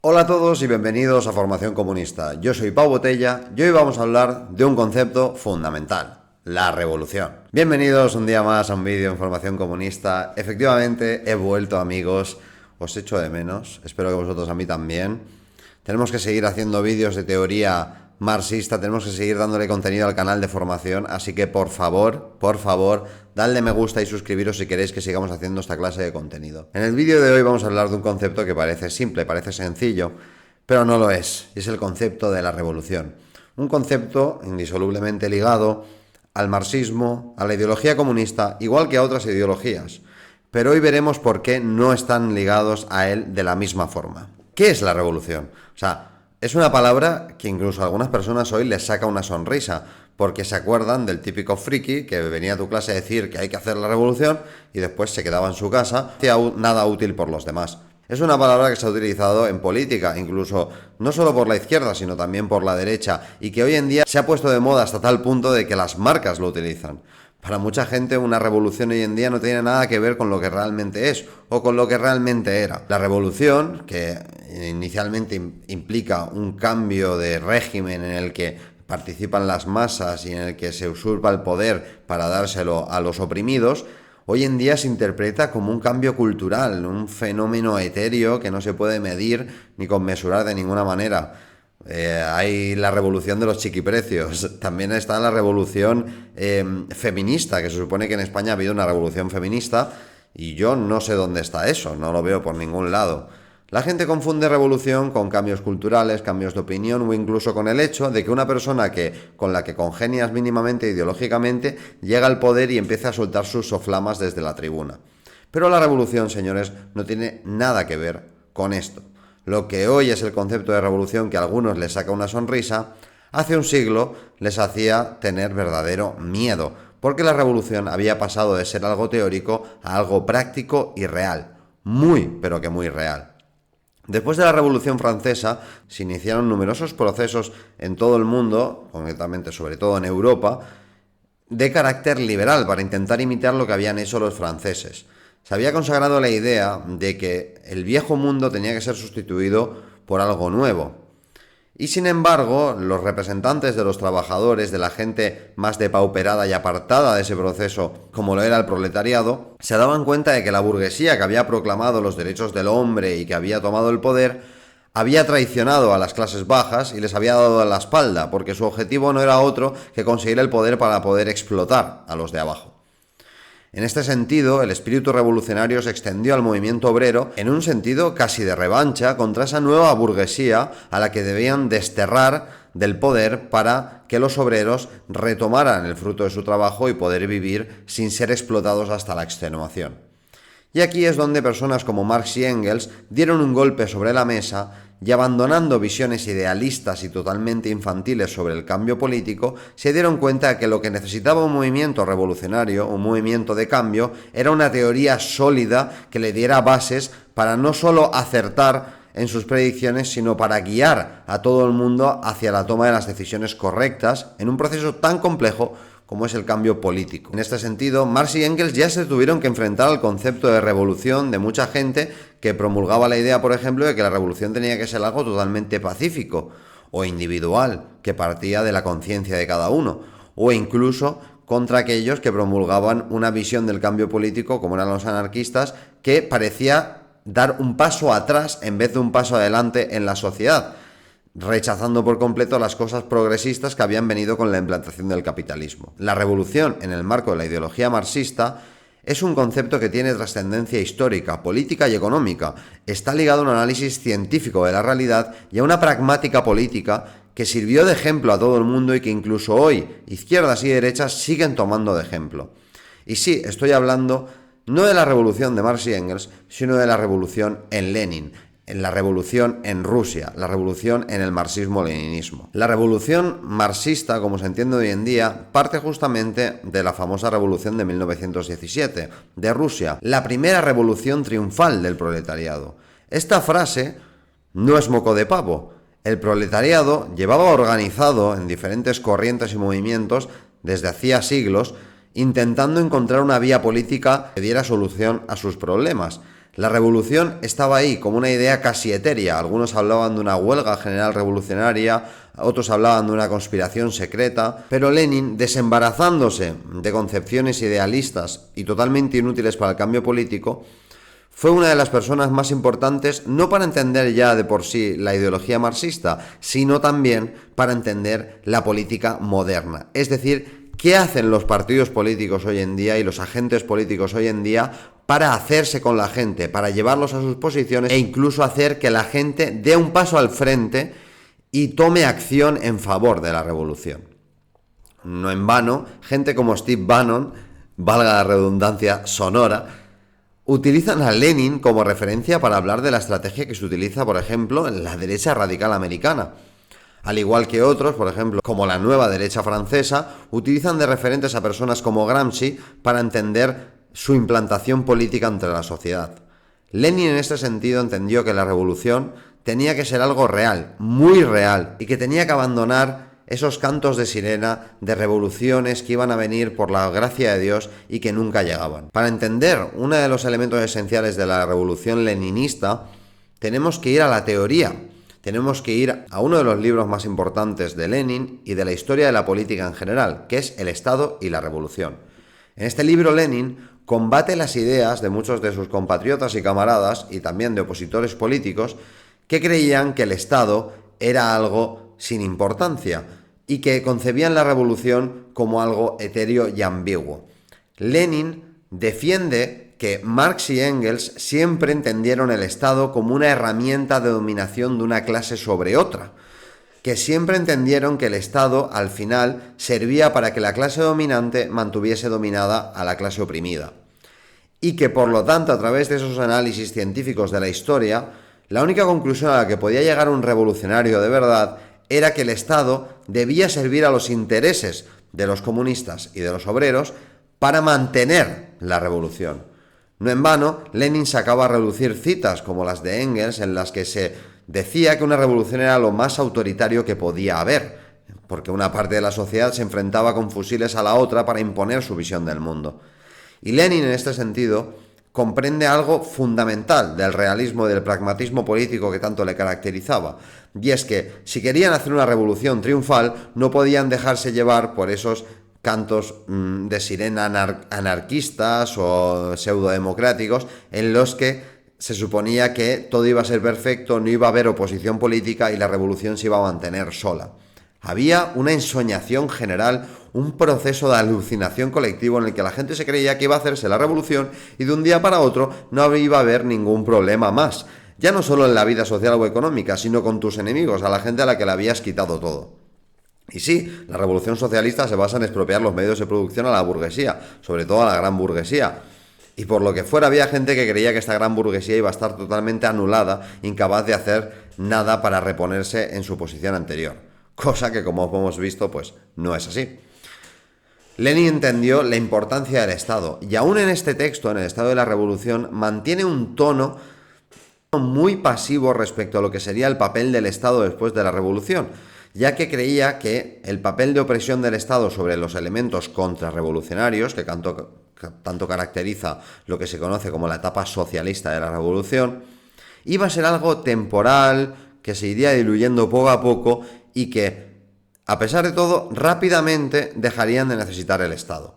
Hola a todos y bienvenidos a Formación Comunista. Yo soy Pau Botella y hoy vamos a hablar de un concepto fundamental, la revolución. Bienvenidos un día más a un vídeo en Formación Comunista. Efectivamente, he vuelto, amigos. Os echo de menos. Espero que vosotros a mí también. Tenemos que seguir haciendo vídeos de teoría marxista, tenemos que seguir dándole contenido al canal de formación, así que por favor, dadle me gusta y suscribiros si queréis que sigamos haciendo esta clase de contenido. En el vídeo de hoy vamos a hablar de un concepto que parece simple, parece sencillo, pero no lo es. Es el concepto de la revolución. Un concepto indisolublemente ligado al marxismo, a la ideología comunista, igual que a otras ideologías. Pero hoy veremos por qué no están ligados a él de la misma forma. ¿Qué es la revolución? Es una palabra que incluso a algunas personas hoy les saca una sonrisa, porque se acuerdan del típico friki que venía a tu clase a decir que hay que hacer la revolución y después se quedaba en su casa, no hacía nada útil por los demás. Es una palabra que se ha utilizado en política, incluso no solo por la izquierda, sino también por la derecha, y que hoy en día se ha puesto de moda hasta tal punto de que las marcas lo utilizan. Para mucha gente una revolución hoy en día no tiene nada que ver con lo que realmente es o con lo que realmente era. La revolución, que inicialmente implica un cambio de régimen en el que participan las masas y en el que se usurpa el poder para dárselo a los oprimidos, hoy en día se interpreta como un cambio cultural, un fenómeno etéreo que no se puede medir ni conmesurar de ninguna manera. Hay la revolución de los chiquiprecios, también está la revolución feminista, que se supone que en España ha habido una revolución feminista y yo no sé dónde está eso, no lo veo por ningún lado. La gente confunde revolución con cambios culturales, cambios de opinión o incluso con el hecho de que una persona con la que congenias mínimamente ideológicamente llega al poder y empieza a soltar sus soflamas desde la tribuna. Pero la revolución, señores, no tiene nada que ver con esto. Lo que hoy es el concepto de revolución que a algunos les saca una sonrisa, hace un siglo les hacía tener verdadero miedo, porque la revolución había pasado de ser algo teórico a algo práctico y real. Muy, pero que muy real. Después de la Revolución Francesa se iniciaron numerosos procesos en todo el mundo, concretamente sobre todo en Europa, de carácter liberal para intentar imitar lo que habían hecho los franceses. Se había consagrado la idea de que el viejo mundo tenía que ser sustituido por algo nuevo. Y sin embargo, los representantes de los trabajadores, de la gente más depauperada y apartada de ese proceso, como lo era el proletariado, se daban cuenta de que la burguesía que había proclamado los derechos del hombre y que había tomado el poder, había traicionado a las clases bajas y les había dado la espalda, porque su objetivo no era otro que conseguir el poder para poder explotar a los de abajo. En este sentido, el espíritu revolucionario se extendió al movimiento obrero en un sentido casi de revancha contra esa nueva burguesía a la que debían desterrar del poder para que los obreros retomaran el fruto de su trabajo y poder vivir sin ser explotados hasta la extenuación. Y aquí es donde personas como Marx y Engels dieron un golpe sobre la mesa y, abandonando visiones idealistas y totalmente infantiles sobre el cambio político, se dieron cuenta de que lo que necesitaba un movimiento revolucionario, un movimiento de cambio, era una teoría sólida que le diera bases para no solo acertar en sus predicciones, sino para guiar a todo el mundo hacia la toma de las decisiones correctas en un proceso tan complejo como es el cambio político. En este sentido, Marx y Engels ya se tuvieron que enfrentar al concepto de revolución de mucha gente que promulgaba la idea, por ejemplo, de que la revolución tenía que ser algo totalmente pacífico o individual, que partía de la conciencia de cada uno, o incluso contra aquellos que promulgaban una visión del cambio político, como eran los anarquistas, que parecía dar un paso atrás en vez de un paso adelante en la sociedad, rechazando por completo las cosas progresistas que habían venido con la implantación del capitalismo. La revolución, en el marco de la ideología marxista, es un concepto que tiene trascendencia histórica, política y económica. Está ligado a un análisis científico de la realidad y a una pragmática política que sirvió de ejemplo a todo el mundo y que incluso hoy izquierdas y derechas siguen tomando de ejemplo. Y sí, estoy hablando no de la revolución de Marx y Engels, sino de la revolución en Lenin, en la revolución en Rusia, la revolución en el marxismo-leninismo. La revolución marxista, como se entiende hoy en día, parte justamente de la famosa revolución de 1917, de Rusia, la primera revolución triunfal del proletariado. Esta frase no es moco de pavo. El proletariado llevaba organizado en diferentes corrientes y movimientos desde hacía siglos, intentando encontrar una vía política que diera solución a sus problemas. La revolución estaba ahí como una idea casi etérea. Algunos hablaban de una huelga general revolucionaria, otros hablaban de una conspiración secreta, pero Lenin, desembarazándose de concepciones idealistas y totalmente inútiles para el cambio político, fue una de las personas más importantes no para entender ya de por sí la ideología marxista, sino también para entender la política moderna. Es decir, ¿qué hacen los partidos políticos hoy en día y los agentes políticos hoy en día para hacerse con la gente, para llevarlos a sus posiciones e incluso hacer que la gente dé un paso al frente y tome acción en favor de la revolución? No en vano, gente como Steve Bannon, valga la redundancia sonora, utilizan a Lenin como referencia para hablar de la estrategia que se utiliza, por ejemplo, en la derecha radical americana. Al igual que otros, por ejemplo, como la nueva derecha francesa, utilizan de referentes a personas como Gramsci para entender su implantación política entre la sociedad. Lenin en este sentido entendió que la revolución tenía que ser algo real, muy real, y que tenía que abandonar esos cantos de sirena de revoluciones que iban a venir por la gracia de Dios y que nunca llegaban. Para entender uno de los elementos esenciales de la revolución leninista, tenemos que ir a la teoría. Tenemos que ir a uno de los libros más importantes de Lenin y de la historia de la política en general, que es El Estado y la Revolución. En este libro Lenin combate las ideas de muchos de sus compatriotas y camaradas, y también de opositores políticos, que creían que el Estado era algo sin importancia y que concebían la revolución como algo etéreo y ambiguo. Lenin defiende que Marx y Engels siempre entendieron el Estado como una herramienta de dominación de una clase sobre otra, que siempre entendieron que el Estado al final servía para que la clase dominante mantuviese dominada a la clase oprimida, y que por lo tanto a través de esos análisis científicos de la historia, la única conclusión a la que podía llegar un revolucionario de verdad era que el Estado debía servir a los intereses de los comunistas y de los obreros para mantener la revolución. No en vano, Lenin sacaba a relucir citas como las de Engels, en las que se decía que una revolución era lo más autoritario que podía haber, porque una parte de la sociedad se enfrentaba con fusiles a la otra para imponer su visión del mundo. Y Lenin, en este sentido, comprende algo fundamental del realismo y del pragmatismo político que tanto le caracterizaba, y es que si querían hacer una revolución triunfal no podían dejarse llevar por esos cantos de sirena anarquistas o pseudodemocráticos en los que se suponía que todo iba a ser perfecto, no iba a haber oposición política y la revolución se iba a mantener sola. Había una ensoñación general, un proceso de alucinación colectivo en el que la gente se creía que iba a hacerse la revolución y de un día para otro no iba a haber ningún problema más. Ya no solo en la vida social o económica, sino con tus enemigos, a la gente a la que le habías quitado todo. Y sí, la revolución socialista se basa en expropiar los medios de producción a la burguesía, sobre todo a la gran burguesía. Y por lo que fuera había gente que creía que esta gran burguesía iba a estar totalmente anulada, incapaz de hacer nada para reponerse en su posición anterior. Cosa que, como hemos visto, pues no es así. Lenin entendió la importancia del Estado y aún en este texto, en el Estado de la Revolución, mantiene un tono muy pasivo respecto a lo que sería el papel del Estado después de la Revolución, ya que creía que el papel de opresión del Estado sobre los elementos contrarrevolucionarios, que tanto caracteriza lo que se conoce como la etapa socialista de la Revolución, iba a ser algo temporal, que se iría diluyendo poco a poco y que, a pesar de todo, rápidamente dejarían de necesitar el Estado.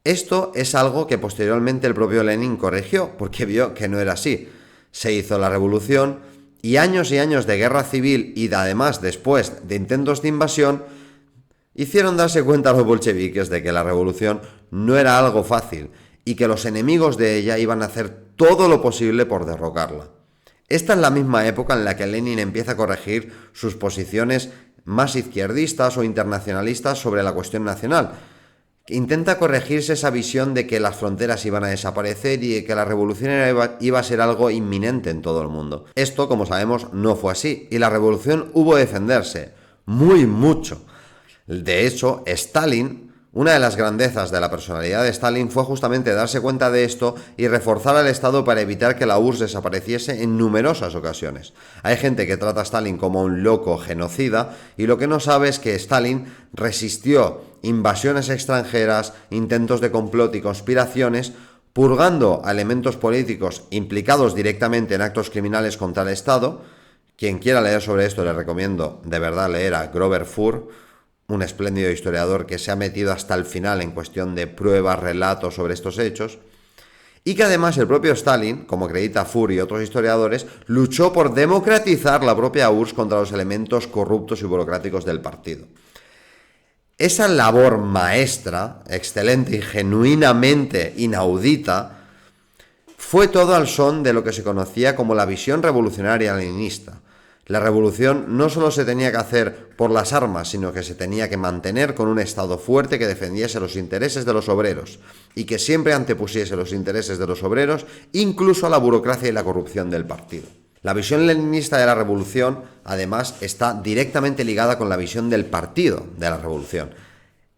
Esto es algo que posteriormente el propio Lenin corrigió, porque vio que no era así. Se hizo la revolución y años de guerra civil y además después de intentos de invasión hicieron darse cuenta a los bolcheviques de que la revolución no era algo fácil y que los enemigos de ella iban a hacer todo lo posible por derrocarla. Esta es la misma época en la que Lenin empieza a corregir sus posiciones más izquierdistas o internacionalistas sobre la cuestión nacional. Intenta corregirse esa visión de que las fronteras iban a desaparecer y de que la revolución iba a ser algo inminente en todo el mundo. Esto, como sabemos, no fue así y la revolución hubo de defenderse, mucho. De hecho, Stalin, una de las grandezas de la personalidad de Stalin fue justamente darse cuenta de esto y reforzar al Estado para evitar que la URSS desapareciese en numerosas ocasiones. Hay gente que trata a Stalin como un loco genocida y lo que no sabe es que Stalin resistió invasiones extranjeras, intentos de complot y conspiraciones purgando a elementos políticos implicados directamente en actos criminales contra el Estado. Quien quiera leer sobre esto, le recomiendo de verdad leer a Grover Furr, un espléndido historiador que se ha metido hasta el final en cuestión de pruebas, relatos sobre estos hechos, y que además el propio Stalin, como acredita Furr y otros historiadores, luchó por democratizar la propia URSS contra los elementos corruptos y burocráticos del partido. Esa labor maestra, excelente y genuinamente inaudita, fue todo al son de lo que se conocía como la visión revolucionaria leninista. La revolución no solo se tenía que hacer por las armas, sino que se tenía que mantener con un Estado fuerte que defendiese los intereses de los obreros y que siempre antepusiese los intereses de los obreros, incluso a la burocracia y la corrupción del partido. La visión leninista de la revolución, además, está directamente ligada con la visión del partido de la revolución.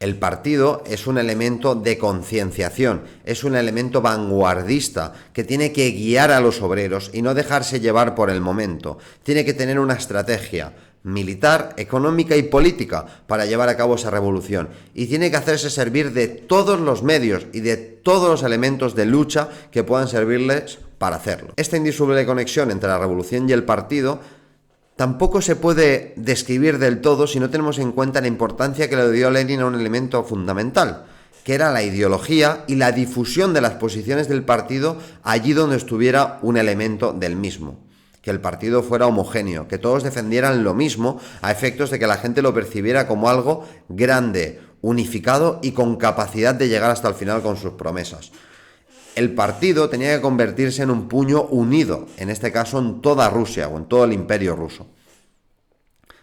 El partido es un elemento de concienciación, es un elemento vanguardista que tiene que guiar a los obreros y no dejarse llevar por el momento. Tiene que tener una estrategia militar, económica y política para llevar a cabo esa revolución. Y tiene que hacerse servir de todos los medios y de todos los elementos de lucha que puedan servirles para hacerlo. Esta indisoluble conexión entre la revolución y el partido tampoco se puede describir del todo si no tenemos en cuenta la importancia que le dio Lenin a un elemento fundamental, que era la ideología y la difusión de las posiciones del partido allí donde estuviera un elemento del mismo. Que el partido fuera homogéneo, que todos defendieran lo mismo a efectos de que la gente lo percibiera como algo grande, unificado y con capacidad de llegar hasta el final con sus promesas. El partido tenía que convertirse en un puño unido, en este caso en toda Rusia o en todo el imperio ruso.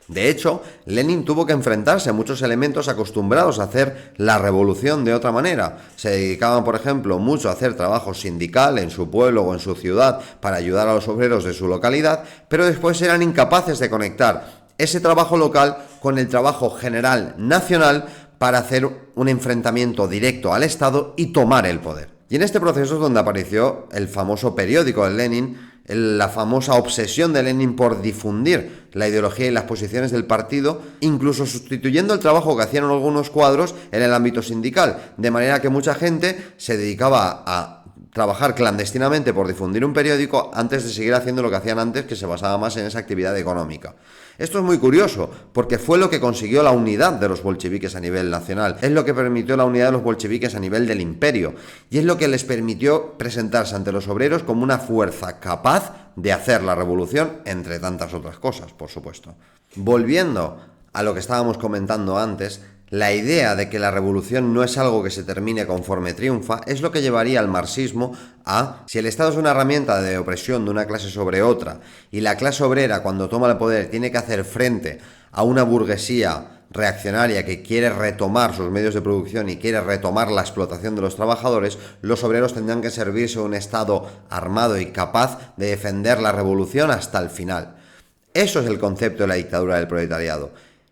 De hecho, Lenin tuvo que enfrentarse a muchos elementos acostumbrados a hacer la revolución de otra manera. Se dedicaban, por ejemplo, mucho a hacer trabajo sindical en su pueblo o en su ciudad para ayudar a los obreros de su localidad, pero después eran incapaces de conectar ese trabajo local con el trabajo general nacional para hacer un enfrentamiento directo al Estado y tomar el poder. Y en este proceso es donde apareció el famoso periódico de Lenin, la famosa obsesión de Lenin por difundir la ideología y las posiciones del partido, incluso sustituyendo el trabajo que hacían algunos cuadros en el ámbito sindical, de manera que mucha gente se dedicaba a trabajar clandestinamente por difundir un periódico antes de seguir haciendo lo que hacían antes, que se basaba más en esa actividad económica. Esto es muy curioso, porque fue lo que consiguió la unidad de los bolcheviques a nivel nacional, es lo que permitió la unidad de los bolcheviques a nivel del imperio, y es lo que les permitió presentarse ante los obreros como una fuerza capaz de hacer la revolución, entre tantas otras cosas, por supuesto. Volviendo a lo que estábamos comentando antes, la idea de que la revolución no es algo que se termine conforme triunfa es lo que llevaría al marxismo a, si el Estado es una herramienta de opresión de una clase sobre otra y la clase obrera cuando toma el poder tiene que hacer frente a una burguesía reaccionaria que quiere retomar sus medios de producción y quiere retomar la explotación de los trabajadores, los obreros tendrán que servirse de un Estado armado y capaz de defender la revolución hasta el final. Eso es el concepto de la dictadura del proletariado.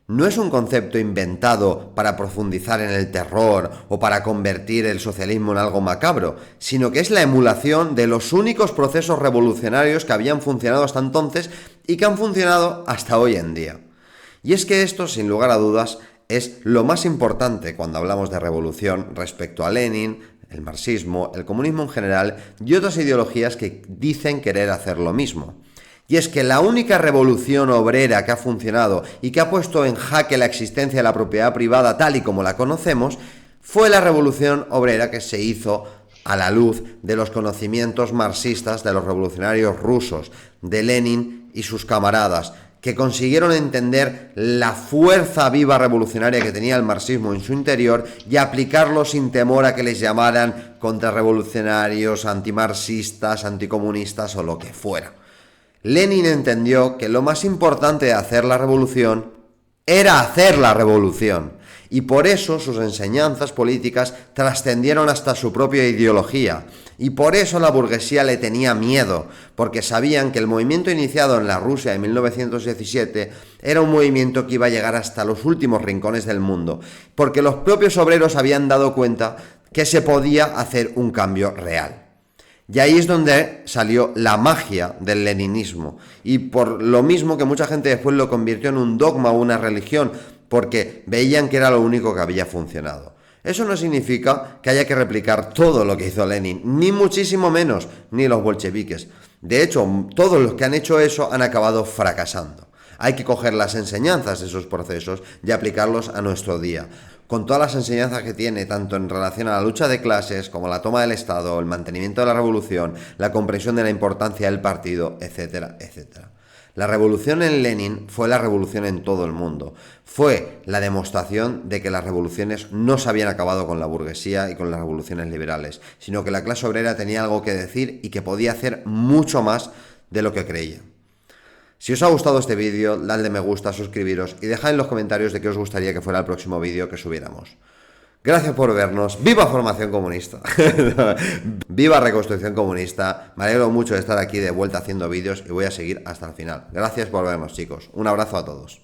No es un concepto inventado para profundizar en el terror o para convertir el socialismo en algo macabro, sino que es la emulación de los únicos procesos revolucionarios que habían funcionado hasta entonces y que han funcionado hasta hoy en día. Y es que esto, sin lugar a dudas, es lo más importante cuando hablamos de revolución respecto a Lenin, el marxismo, el comunismo en general y otras ideologías que dicen querer hacer lo mismo. Y es que la única revolución obrera que ha funcionado y que ha puesto en jaque la existencia de la propiedad privada tal y como la conocemos, fue la revolución obrera que se hizo a la luz de los conocimientos marxistas de los revolucionarios rusos, de Lenin y sus camaradas, que consiguieron entender la fuerza viva revolucionaria que tenía el marxismo en su interior y aplicarlo sin temor a que les llamaran contrarrevolucionarios, antimarxistas, anticomunistas o lo que fuera. Lenin entendió que lo más importante de hacer la revolución era hacer la revolución, y por eso sus enseñanzas políticas trascendieron hasta su propia ideología, y por eso la burguesía le tenía miedo, porque sabían que el movimiento iniciado en la Rusia de 1917 era un movimiento que iba a llegar hasta los últimos rincones del mundo, porque los propios obreros habían dado cuenta que se podía hacer un cambio real. Y ahí es donde salió la magia del leninismo, y por lo mismo que mucha gente después lo convirtió en un dogma o una religión, porque veían que era lo único que había funcionado. Eso no significa que haya que replicar todo lo que hizo Lenin, ni muchísimo menos, ni los bolcheviques. De hecho, todos los que han hecho eso han acabado fracasando. Hay que coger las enseñanzas de esos procesos y aplicarlos a nuestro día, con todas las enseñanzas que tiene, tanto en relación a la lucha de clases, como la toma del Estado, el mantenimiento de la revolución, la comprensión de la importancia del partido, etcétera, etcétera. La revolución en Lenin fue la revolución en todo el mundo. Fue la demostración de que las revoluciones no se habían acabado con la burguesía y con las revoluciones liberales, sino que la clase obrera tenía algo que decir y que podía hacer mucho más de lo que creía. Si os ha gustado este vídeo, dadle me gusta, suscribiros y dejad en los comentarios de qué os gustaría que fuera el próximo vídeo que subiéramos. Gracias por vernos. ¡Viva Formación Comunista! ¡Viva Reconstrucción Comunista! Me alegro mucho de estar aquí de vuelta haciendo vídeos y voy a seguir hasta el final. Gracias por vernos, chicos. Un abrazo a todos.